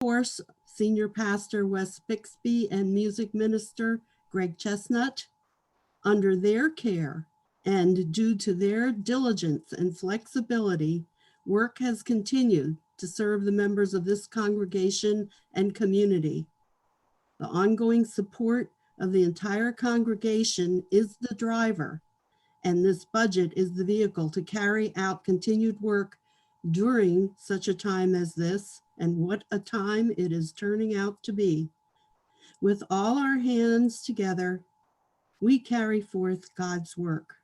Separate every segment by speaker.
Speaker 1: course, Senior Pastor Wes Bixby and Music Minister Greg Chestnut. Under their care and due to their diligence and flexibility, work has continued to serve the members of this congregation and community. The ongoing support of the entire congregation is the driver, and this budget is the vehicle to carry out continued work during such a time as this, and what a time it is turning out to be. With all our hands together, we carry forth God's work.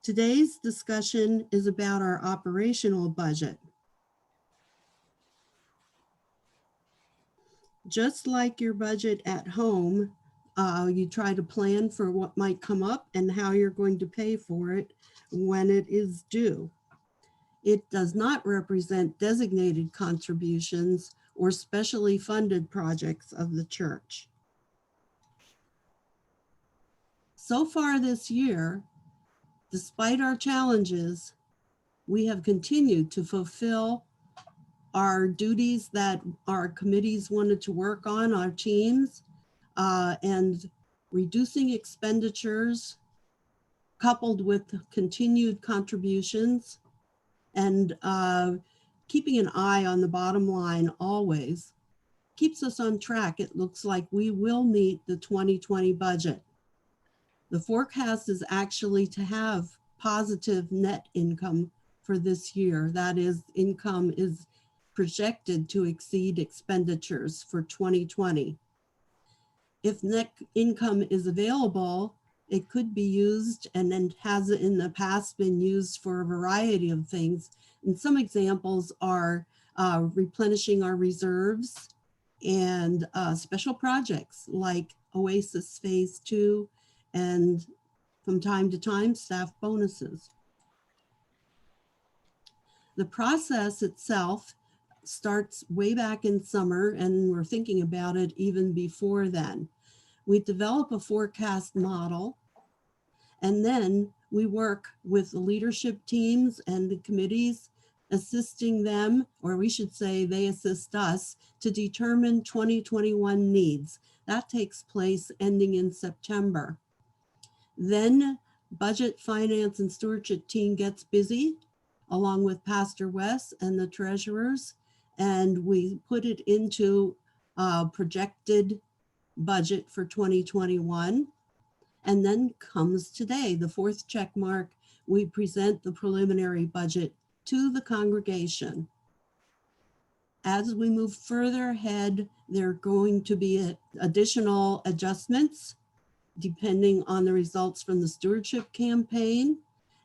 Speaker 1: Today's discussion is about our operational budget. Just like your budget at home, you try to plan for what might come up and how you're going to pay for it when it is due. It does not represent designated contributions or specially funded projects of the church. So far this year, despite our challenges, we have continued to fulfill our duties that our committees wanted to work on, our teams, and reducing expenditures coupled with continued contributions and keeping an eye on the bottom line always keeps us on track. It looks like we will meet the 2020 budget. The forecast is actually to have positive net income for this year. That is, income is projected to exceed expenditures for 2020. If net income is available, it could be used, and then has in the past been used for a variety of things. And some examples are replenishing our reserves and special projects like Oasis Phase 2, and from time to time, staff bonuses. The process itself starts way back in summer, and we're thinking about it even before then. We develop a forecast model, and then we work with the leadership teams and the committees, assisting them, or we should say they assist us, to determine 2021 needs. That takes place ending in September. Then budget, finance, and stewardship team gets busy along with Pastor Wes and the treasurers, and we put it into a projected budget for 2021. And then comes today, the fourth check mark. We present the preliminary budget to the congregation. As we move further ahead, there are going to be additional adjustments depending on the results from the stewardship campaign,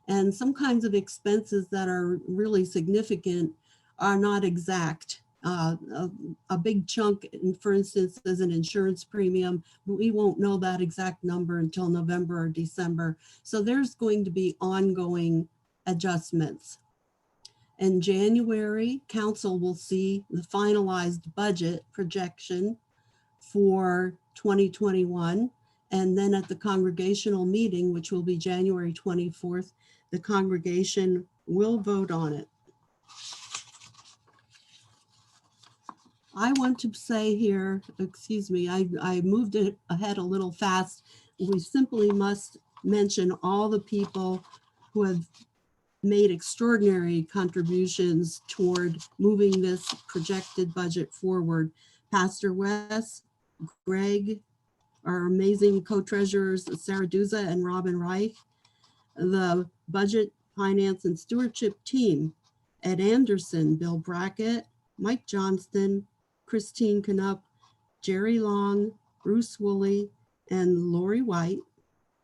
Speaker 1: and some kinds of expenses that are really significant are not exact. A big chunk, for instance, is an insurance premium. We won't know that exact number until November or December. So there's going to be ongoing adjustments. In January, council will see the finalized budget projection for 2021. And then at the congregational meeting, which will be January 24th, the congregation will vote on it. I want to say here, excuse me, I moved it ahead a little fast. We simply must mention all the people who have made extraordinary contributions toward moving this projected budget forward. Pastor Wes, Greg, our amazing co-treasurers, Sarah Duza and Robin Reich, the budget, finance, and stewardship team, Ed Anderson, Bill Brackett, Mike Johnston, Christine Knupp, Jerry Long, Bruce Woolley, and Lori White.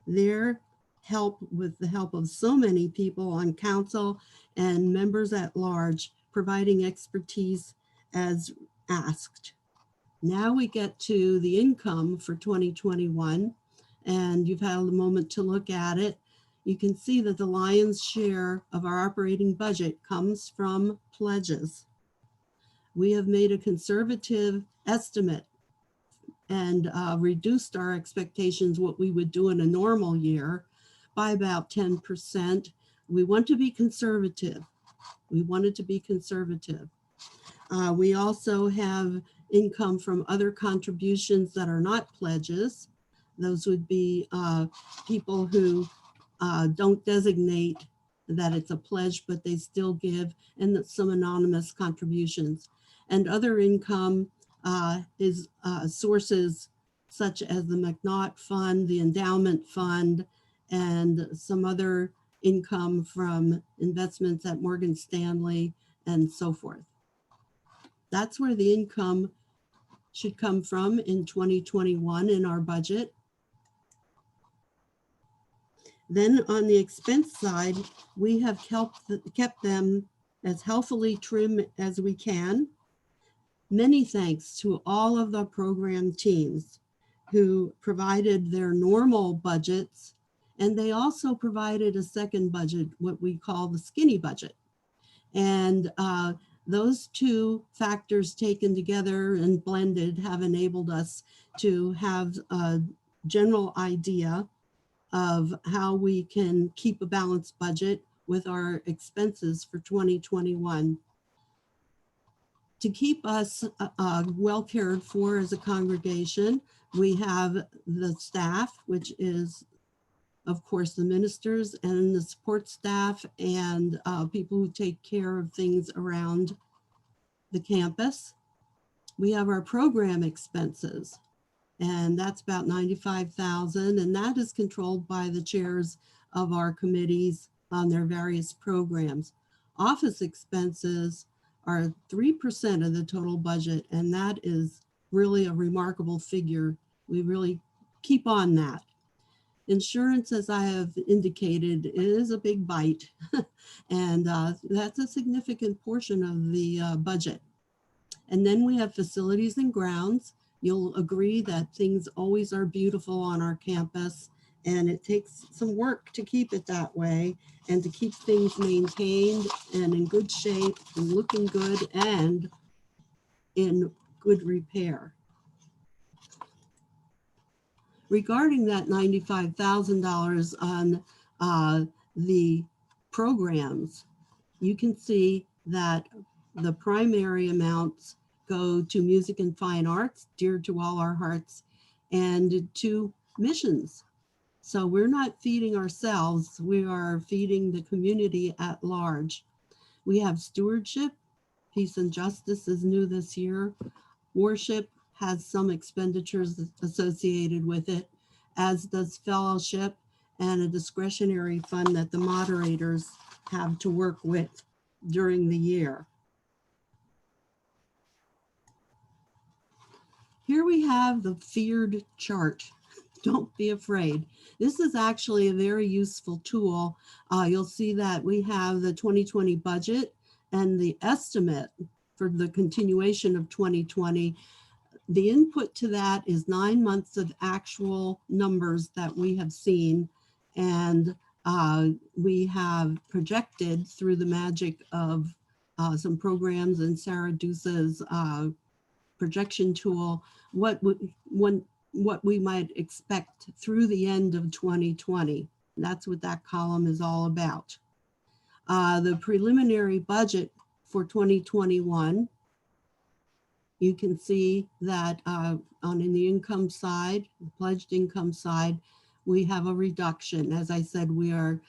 Speaker 1: Their help, with the help of so many people on council and members at large, providing expertise as asked. Now we get to the income for 2021, and you've had a moment to look at it. You can see that the lion's share of our operating budget comes from pledges. We have made a conservative estimate and reduced our expectations, what we would do in a normal year, by about 10%. We want to be conservative. We wanted to be conservative. We also have income from other contributions that are not pledges. Those would be people who don't designate that it's a pledge, but they still give, and some anonymous contributions. And other income is sources such as the McNaught Fund, the Endowment Fund, and some other income from investments at Morgan Stanley and so forth. That's where the income should come from in 2021 in our budget. Then on the expense side, we have kept them as healthily trim as we can. Many thanks to all of the program teams who provided their normal budgets, and they also provided a second budget, what we call the skinny budget. And those two factors taken together and blended have enabled us to have a general idea of how we can keep a balanced budget with our expenses for 2021. To keep us well cared for as a congregation, we have the staff, which is, of course, the ministers and the support staff and people who take care of things around the campus. We have our program expenses, and that's about 95,000, and that is controlled by the chairs of our committees on their various programs. Office expenses are 3% of the total budget, and that is really a remarkable figure. We really keep on that. Insurance, as I have indicated, is a big bite, and that's a significant portion of the budget. And then we have facilities and grounds. You'll agree that things always are beautiful on our campus, and it takes some work to keep it that way and to keep things maintained and in good shape and looking good and in good repair. Regarding that $95,000 on the programs, you can see that the primary amounts go to music and fine arts, dear to all our hearts, and to missions. So we're not feeding ourselves, we are feeding the community at large. We have stewardship, peace and justice is new this year. Worship has some expenditures associated with it, as does fellowship and a discretionary fund that the moderators have to work with during the year. Here we have the feared chart. Don't be afraid. This is actually a very useful tool. You'll see that we have the 2020 budget and the estimate for the continuation of 2020. The input to that is 9 months of actual numbers that we have seen, and we have projected through the magic of some programs and Sarah Dusa's projection tool what we might expect through the end of 2020. That's what that column is all about. The preliminary budget for 2021, you can see that on the income side, the pledged income side, we have a reduction. As I said, we are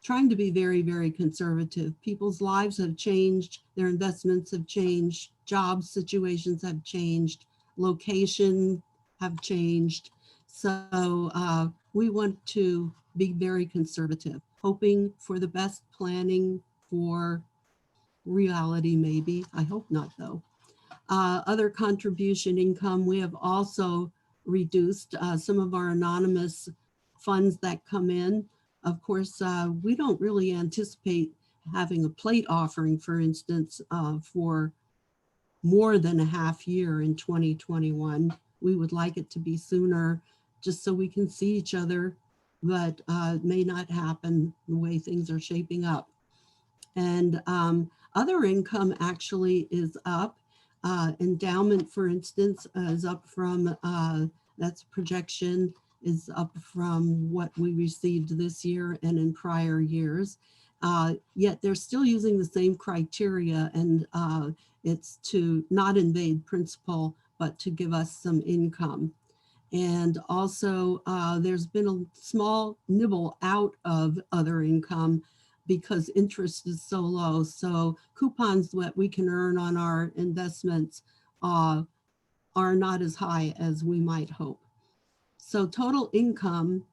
Speaker 1: trying to be very, very conservative. People's lives have changed, their investments have changed, job situations have changed, location have changed. So we want to be very conservative, hoping for the best, planning for reality maybe. I hope not though. Other contribution income, we have also reduced some of our anonymous funds that come in. Of course, we don't really anticipate having a plate offering, for instance, for more than a half year in 2021. We would like it to be sooner just so we can see each other, but it may not happen the way things are shaping up. And other income actually is up. Endowment, for instance, is up from, that's projection, is up from what we received this year and in prior years. Yet they're still using the same criteria, and it's to not invade principal, but to give us some income. And also, there's been a small nibble out of other income because interest is so low. So coupons that we can earn on our investments are not as high as we might hope. So total income,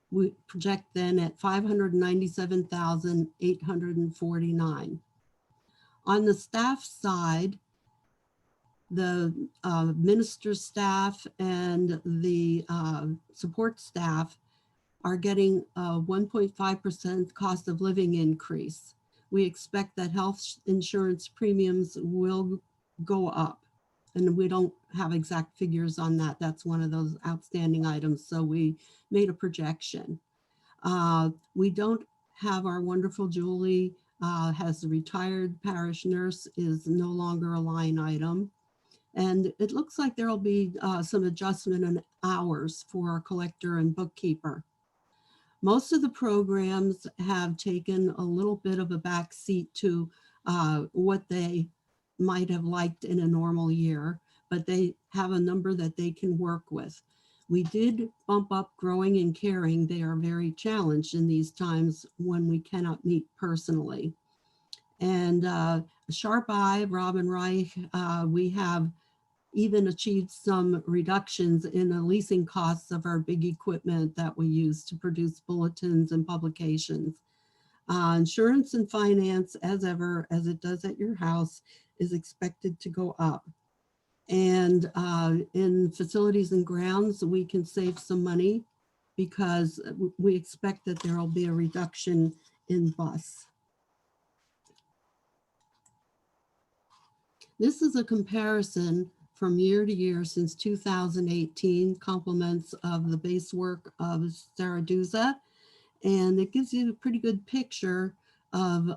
Speaker 1: we project then at 597,849. On the staff side, the minister staff and the support staff are getting a 1.5% cost of living increase. We expect that health insurance premiums will go up, and we don't have exact figures on that. That's one of those outstanding items, so we made a projection. We don't have our wonderful Julie, has a retired parish nurse, is no longer a line item. And it looks like there'll be some adjustment in hours for our collector and bookkeeper. Most of the programs have taken a little bit of a back seat to what they might have liked in a normal year, but they have a number that they can work with. We did bump up growing and caring. They are very challenged in these times when we cannot meet personally. And Sharp Eye, Robin Reich, we have even achieved some reductions in the leasing costs of our big equipment that we use to produce bulletins and publications. Insurance and finance, as ever, as it does at your house, is expected to go up. And in facilities and grounds, we can save some money because we expect that there will be a reduction in bus. This is a comparison from year to year since 2018, compliments of the base work of Saraduza. And it gives you a pretty good picture of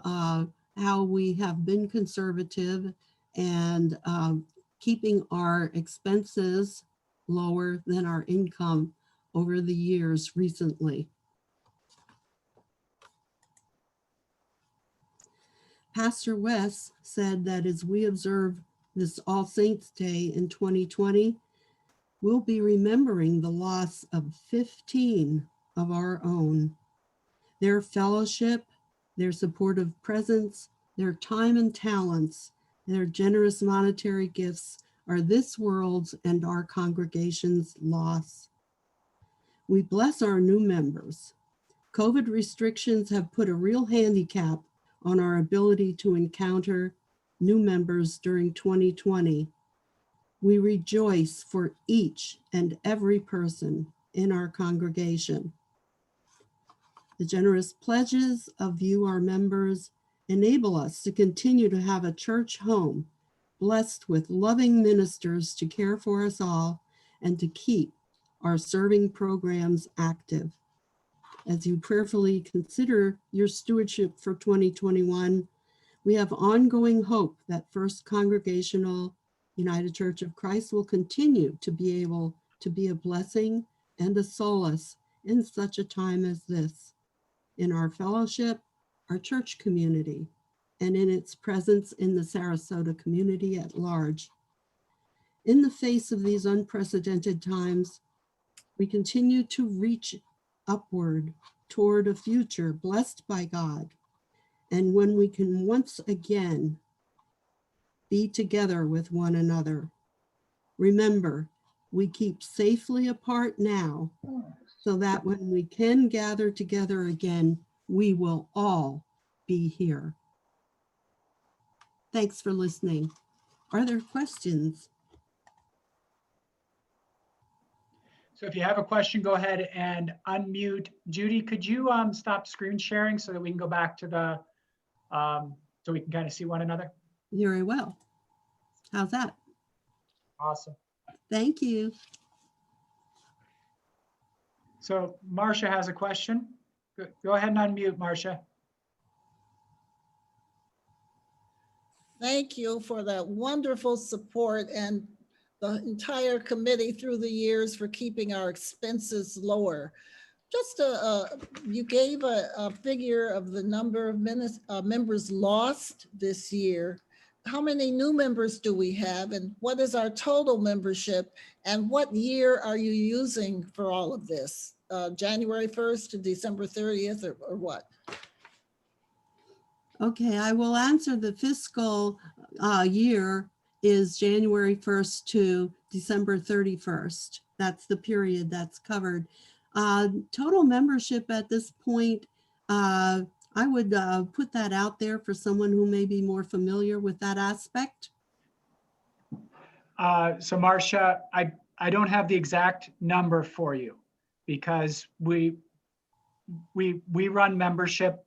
Speaker 1: how we have been conservative and keeping our expenses lower than our income over the years recently. Pastor West said that as we observe this All Saints Day in 2020, we'll be remembering the loss of 15 of our own. Their fellowship, their supportive presence, their time and talents, their generous monetary gifts are this world's and our congregation's loss. We bless our new members. COVID restrictions have put a real handicap on our ability to encounter new members during 2020. We rejoice for each and every person in our congregation. The generous pledges of you, our members, enable us to continue to have a church home blessed with loving ministers to care for us all and to keep our serving programs active. As you prayerfully consider your stewardship for 2021, we have ongoing hope that First Congregational United Church of Christ will continue to be able to be a blessing and a solace in such a time as this, in our fellowship, our church community, and in its presence in the Sarasota community at large. In the face of these unprecedented times, we continue to reach upward toward a future blessed by God, and when we can once again be together with one another. Remember, we keep safely apart now so that when we can gather together again, we will all be here. Thanks for listening. Are there questions?
Speaker 2: So if you have a question, go ahead and unmute. Judy, could you stop screen sharing so that we can go back to the, so we can kind of see one another?
Speaker 1: Very well. How's that?
Speaker 2: Awesome.
Speaker 1: Thank you.
Speaker 2: So Marcia has a question. Go ahead and unmute, Marcia.
Speaker 3: Thank you for that wonderful support and the entire committee through the years for keeping our expenses lower. Just you gave a figure of the number of members lost this year. How many new members do we have, and what is our total membership, and what year are you using for all of this? January 1st to December 30th or what?
Speaker 1: Okay, I will answer. The fiscal year is January 1st to December 31st. That's the period that's covered. Total membership at this point, I would put that out there for someone who may be more familiar with that aspect.
Speaker 2: So Marcia, I don't have the exact number for you because we run membership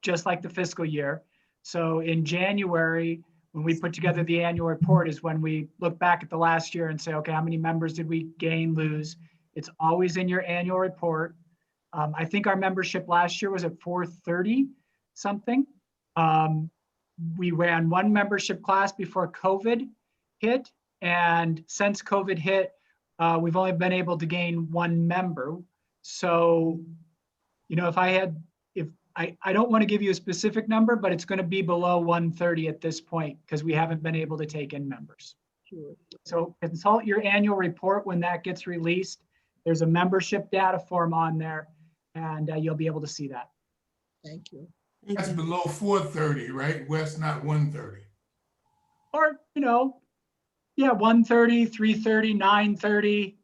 Speaker 2: just like the fiscal year. So in January, when we put together the annual report is when we look back at the last year and say, okay, how many members did we gain, lose? It's always in your annual report. I think our membership last year was at 430 something. We ran one membership class before COVID hit. And since COVID hit, we've only been able to gain one member. So, you know, I don't want to give you a specific number, but it's going to be below 130 at this point because we haven't been able to take in members.
Speaker 3: Sure.
Speaker 2: So consult your annual report when that gets released. There's a membership data form on there, and you'll be able to see that.
Speaker 3: Thank you.
Speaker 4: That's below 430, right? West, not 130.
Speaker 2: Or, you know, yeah, 130, 330, 930.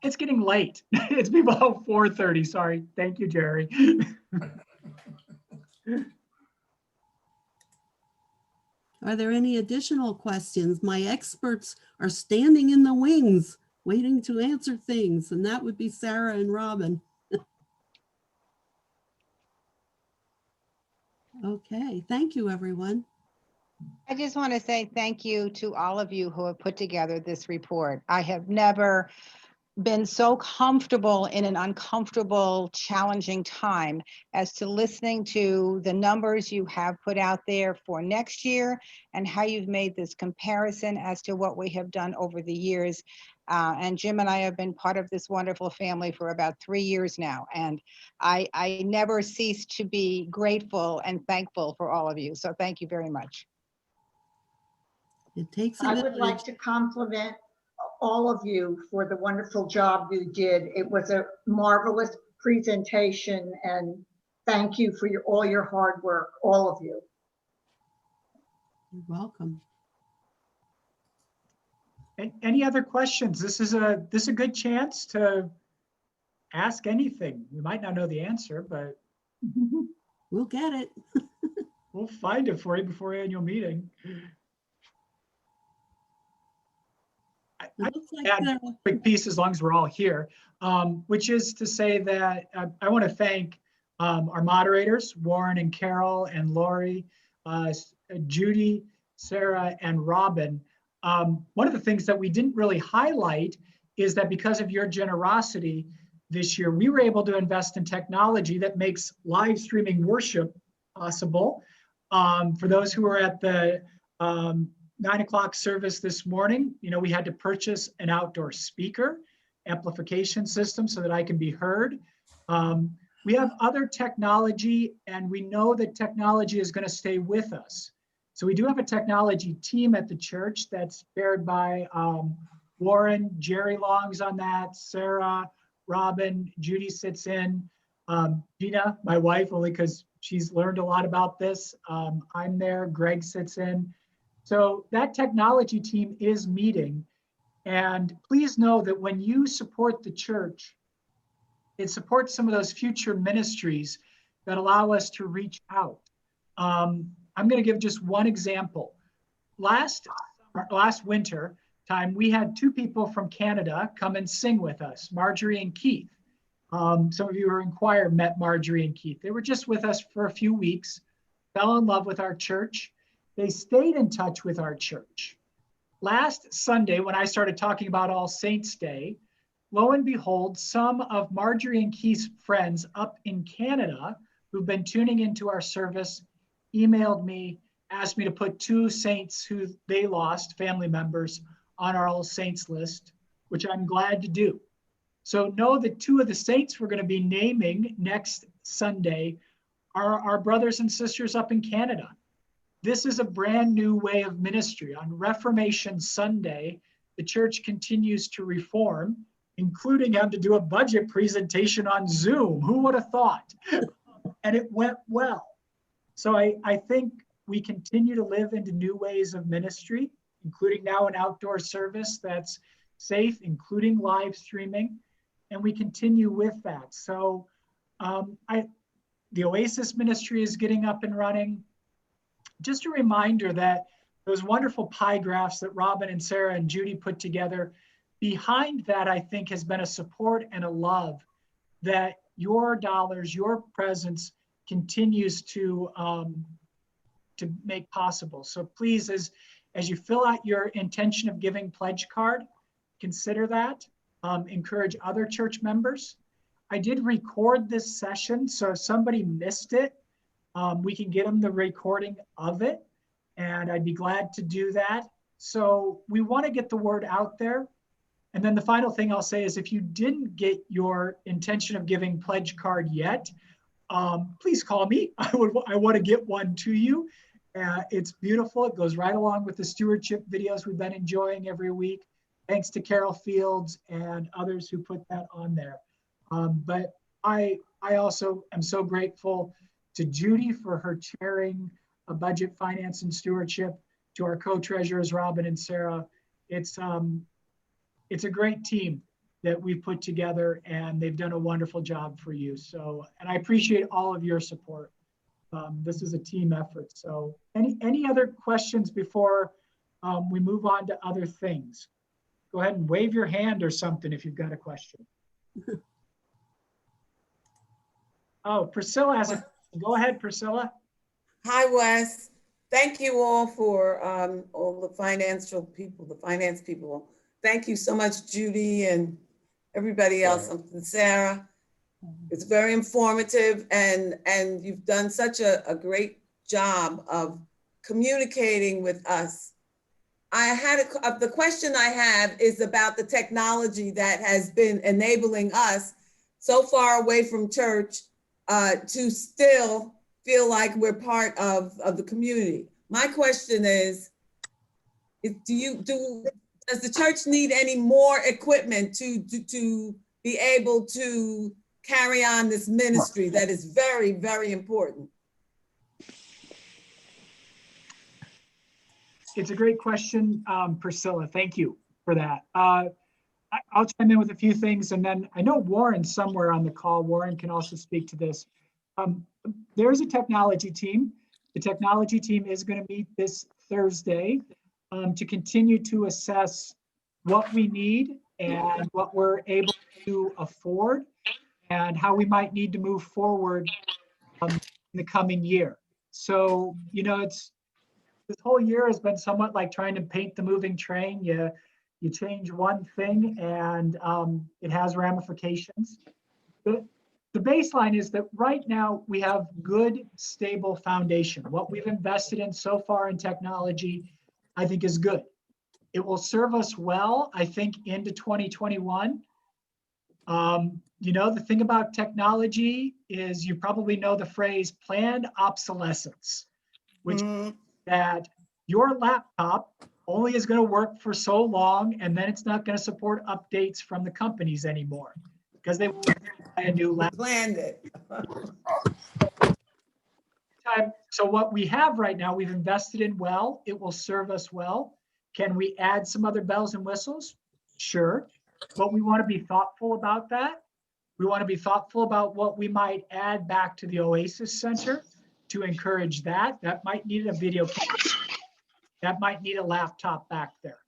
Speaker 2: It's getting late. It's below 430. Sorry. Thank you, Jerry.
Speaker 1: Are there any additional questions? My experts are standing in the wings, waiting to answer things, and that would be Sarah and Robin. Okay, thank you, everyone.
Speaker 5: I just want to say thank you to all of you who have put together this report. I have never been so comfortable in an uncomfortable, challenging time as to listening to the numbers you have put out there for next year and how you've made this comparison as to what we have done over the years. And Jim and I have been part of this wonderful family for about 3 years now. And I never cease to be grateful and thankful for all of you. So thank you very much.
Speaker 1: It takes a
Speaker 6: I would like
Speaker 1: village.
Speaker 6: to compliment all of you for the wonderful job you did. It was a marvelous presentation, and thank you for all your hard work, all of you.
Speaker 1: You're welcome.
Speaker 2: Any other questions? This is a good chance to ask anything. We might not know the answer, but
Speaker 1: We'll get it.
Speaker 2: we'll find it for you before annual meeting.
Speaker 1: It looks like
Speaker 2: add
Speaker 1: the-
Speaker 2: quick piece as long as we're all here, which is to say that I want to thank our moderators, Warren and Carol and Lori, Judy, Sarah, and Robin. One of the things that we didn't really highlight is that because of your generosity this year, we were able to invest in technology that makes live streaming worship possible. For those who were at the 9 o'clock service this morning, you know, we had to purchase an outdoor speaker amplification system so that I can be heard. We have other technology, and we know that technology is going to stay with us. So we do have a technology team at the church that's chaired by Warren, Jerry Long's on that, Sarah, Robin, Judy sits in, Gina, my wife, only because she's learned a lot about this. I'm there, Greg sits in. So that technology team is meeting. And please know that when you support the church, it supports some of those future ministries that allow us to reach out. I'm going to give just one example. Last winter time, we had 2 people from Canada come and sing with us, Marjorie and Keith. Some of you who are in choir met Marjorie and Keith. They were just with us for a few weeks, fell in love with our church. They stayed in touch with our church. Last Sunday, when I started talking about All Saints Day, lo and behold, some of Marjorie and Keith's friends up in Canada who've been tuning into our service emailed me, asked me to put 2 saints who they lost, family members, on our All Saints list, which I'm glad to do. So know that two of the saints we're going to be naming next Sunday are our brothers and sisters up in Canada. This is a brand new way of ministry. On Reformation Sunday, the church continues to reform, including having to do a budget presentation on Zoom. Who would have thought? And it went well. So I think we continue to live into new ways of ministry, including now an outdoor service that's safe, including live streaming. And we continue with that. So the Oasis ministry is getting up and running. Just a reminder that those wonderful pie graphs that Robin and Sarah and Judy put together, behind that, I think, has been a support and a love that your dollars, your presence continues to make possible. So please, as you fill out your intention of giving pledge card, consider that. Encourage other church members. I did record this session, so if somebody missed it, we can get them the recording of it, and I'd be glad to do that. So we want to get the word out there. And then the final thing I'll say is if you didn't get your intention of giving pledge card yet, please call me. I want to get one to you. It's beautiful. It goes right along with the stewardship videos we've been enjoying every week. Thanks to Carol Fields and others who put that on there. But I also am so grateful to Judy for her chairing a budget, finance, and stewardship, to our co-treasurers, Robin and Sarah. It's a great team that we've put together, and they've done a wonderful job for you. So, and I appreciate all of your support. This is a team effort. So any other questions before we move on to other things? Go ahead and wave your hand or something if you've got a question. Oh, Priscilla has a question. Go ahead, Priscilla.
Speaker 7: Hi, Wes. Thank you all for all the finance people. Thank you so much, Judy and everybody else, and Sarah. It's very informative, and you've done such a great job of communicating with us. The question I have is about the technology that has been enabling us so far away from church to still feel like we're part of the community. My question is, does the church need any more equipment to be able to carry on this ministry that is very, very important?
Speaker 2: It's a great question, Priscilla. Thank you for that. I'll chime in with a few things, and then I know Warren's somewhere on the call. Warren can also speak to this. There's a technology team. The technology team is going to meet this Thursday to continue to assess what we need and what we're able to afford and how we might need to move forward in the coming year. So, this whole year has been somewhat like trying to paint the moving train. You change one thing and it has ramifications. The baseline is that right now we have good, stable foundation. What we've invested in so far in technology, I think, is good. It will serve us well, I think, into 2021. The thing about technology is you probably know the phrase planned obsolescence, which that your laptop only is going to work for so long, and then it's not going to support updates from the companies anymore because they want to buy a new laptop.
Speaker 7: Planned it.
Speaker 2: So what we have right now, we've invested in well. It will serve us well. Can we add some other bells and whistles? Sure, but we want to be thoughtful about that. We want to be thoughtful about what we might add back to the Oasis Center to encourage that. That might need a video camera. That might need a laptop back there.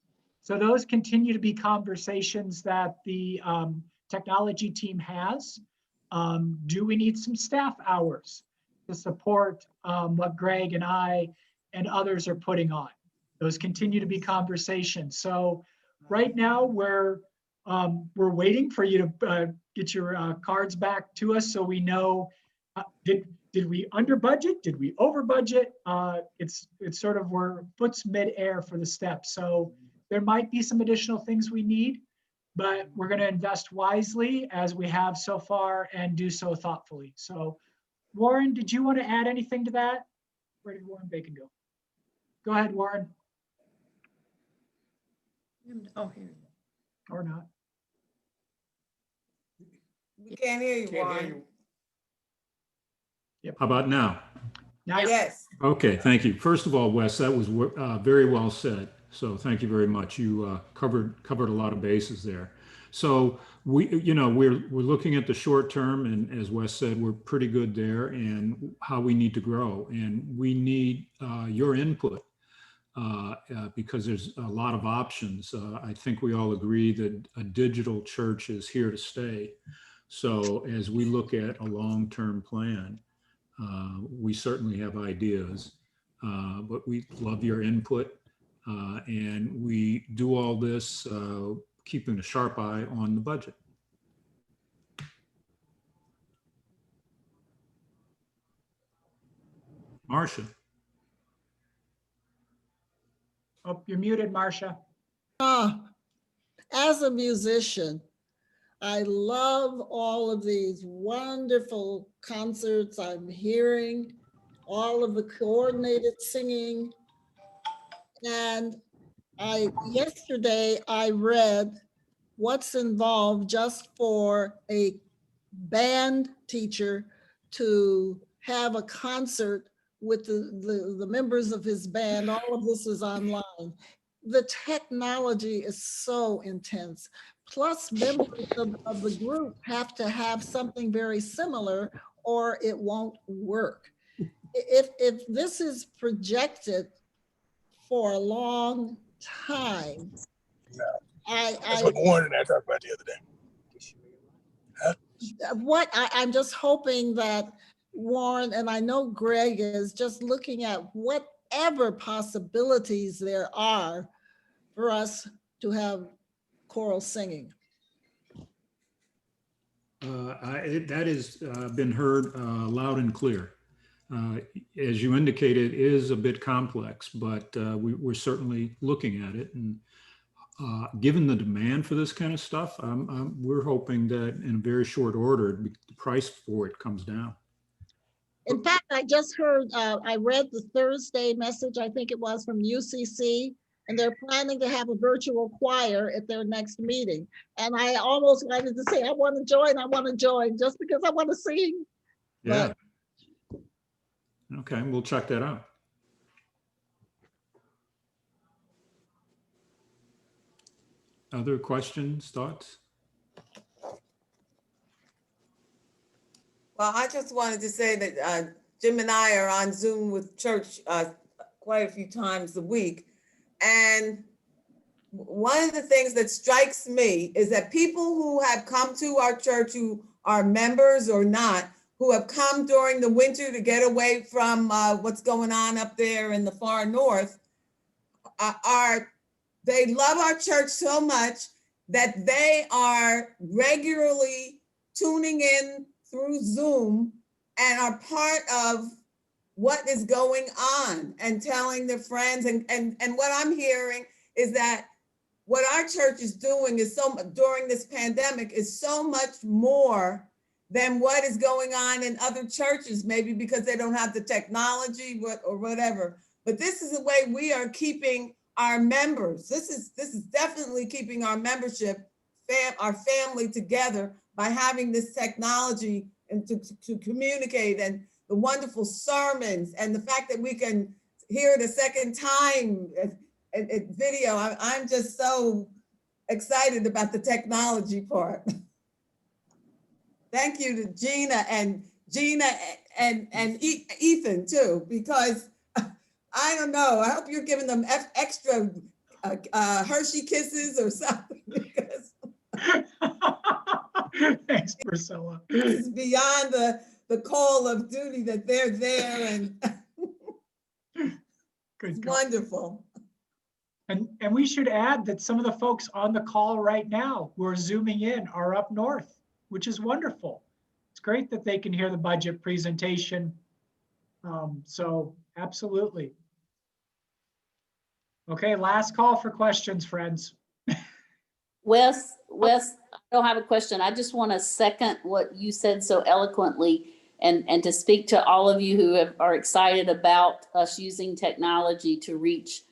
Speaker 2: So those continue to be conversations that the technology team has. Do we need some staff hours to support what Greg and I and others are putting on? Those continue to be conversations. So right now we're waiting for you to get your cards back to us so we know, did we under budget? Did we over budget? It's sort of, we're foot's mid-air for the steps. So there might be some additional things we need, but we're going to invest wisely as we have so far and do so thoughtfully. So Warren, did you want to add anything to that? Where did Warren Bacon go? Go ahead, Warren,
Speaker 8: Oh, here.
Speaker 2: or not.
Speaker 7: We can't hear you, Warren.
Speaker 9: How about now?
Speaker 2: Now,
Speaker 7: Yes.
Speaker 9: Okay, thank you. First of all, Wes, that was very well said. So thank you very much. You covered a lot of bases there. So we're looking at the short term, and as Wes said, we're pretty good there, and how we need to grow, and we need your input because there's a lot of options. I think we all agree that a digital church is here to stay. So as we look at a long-term plan, we certainly have ideas, but we love your input. And we do all this keeping a sharp eye on the budget. Marcia.
Speaker 2: oh, you're muted, Marcia.
Speaker 3: As a musician, I love all of these wonderful concerts I'm hearing, all of the coordinated singing. And yesterday I read what's involved just for a band teacher to have a concert with the members of his band. All of this is online. The technology is so intense. Plus, members of the group have to have something very similar or it won't work. If this is projected for a long time,
Speaker 10: That's what Warren and I talked about the other day.
Speaker 3: I'm just hoping that Warren, and I know Greg is just looking at whatever possibilities there are for us to have choral singing.
Speaker 9: That has been heard loud and clear. As you indicated, it is a bit complex, but we're certainly looking at it. And given the demand for this kind of stuff, we're hoping that in a very short order, the price for it comes down.
Speaker 3: In fact, I just heard, I read the Thursday message, I think it was from UCC, and they're planning to have a virtual choir at their next meeting. And I almost wanted to say, I want to join, just because I want to sing.
Speaker 9: Yeah. Okay, we'll check that out. Other questions, thoughts?
Speaker 7: Well, I just wanted to say that Jim and I are on Zoom with church quite a few times a week. And one of the things that strikes me is that people who have come to our church, who are members or not, who have come during the winter to get away from what's going on up there in the far north, they love our church so much that they are regularly tuning in through Zoom and are part of what is going on and telling their friends. And what I'm hearing is that what our church is doing is during this pandemic is so much more than what is going on in other churches, maybe because they don't have the technology or whatever. But this is the way we are keeping our members. This is definitely keeping our membership, our family together by having this technology and to communicate, and the wonderful sermons and the fact that we can hear it a second time at video. I'm just so excited about the technology part. Thank you to Gina and Ethan too, because I don't know, I hope you're giving them extra Hershey kisses or something, because
Speaker 2: Thanks, Priscilla.
Speaker 7: this is beyond the call of duty that they're there, and
Speaker 2: Good.
Speaker 7: wonderful.
Speaker 2: And we should add that some of the folks on the call right now who are Zooming in are up north, which is wonderful. It's great that they can hear the budget presentation. So absolutely. Okay, last call for questions, friends.
Speaker 8: Wes, I don't have a question. I just want to second what you said so eloquently and to speak to all of you who are excited about us using technology to reach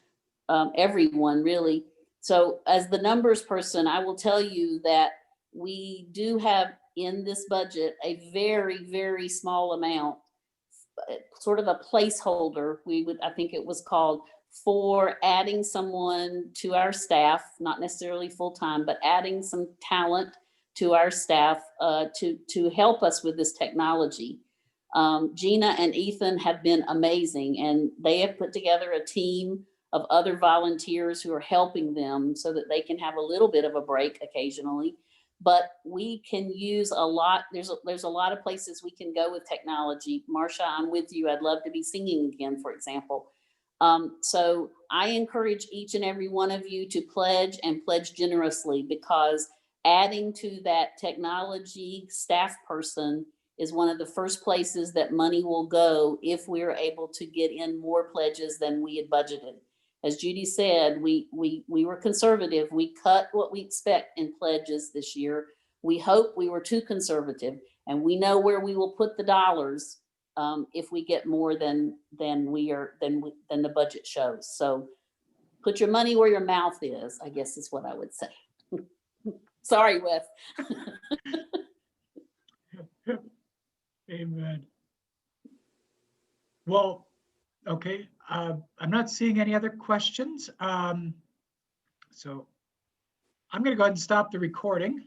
Speaker 8: everyone, really. So as the numbers person, I will tell you that we do have in this budget a very, very small amount, sort of a placeholder, I think it was called, for adding someone to our staff, not necessarily full-time, but adding some talent to our staff to help us with this technology. Gina and Ethan have been amazing, and they have put together a team of other volunteers who are helping them so that they can have a little bit of a break occasionally. But we can use a lot. There's a lot of places we can go with technology. Marcia, I'm with you. I'd love to be singing again, for example. So I encourage each and every one of you to pledge and pledge generously, because adding to that technology staff person is one of the first places that money will go if we're able to get in more pledges than we had budgeted. As Judy said, we were conservative. We cut what we expect in pledges this year. We hope we were too conservative, and we know where we will put the dollars if we get more than the budget shows. So put your money where your mouth is, I guess is what I would say. Sorry, Wes.
Speaker 2: Amen. Well, okay. I'm not seeing any other questions. So I'm going to go ahead and stop the recording.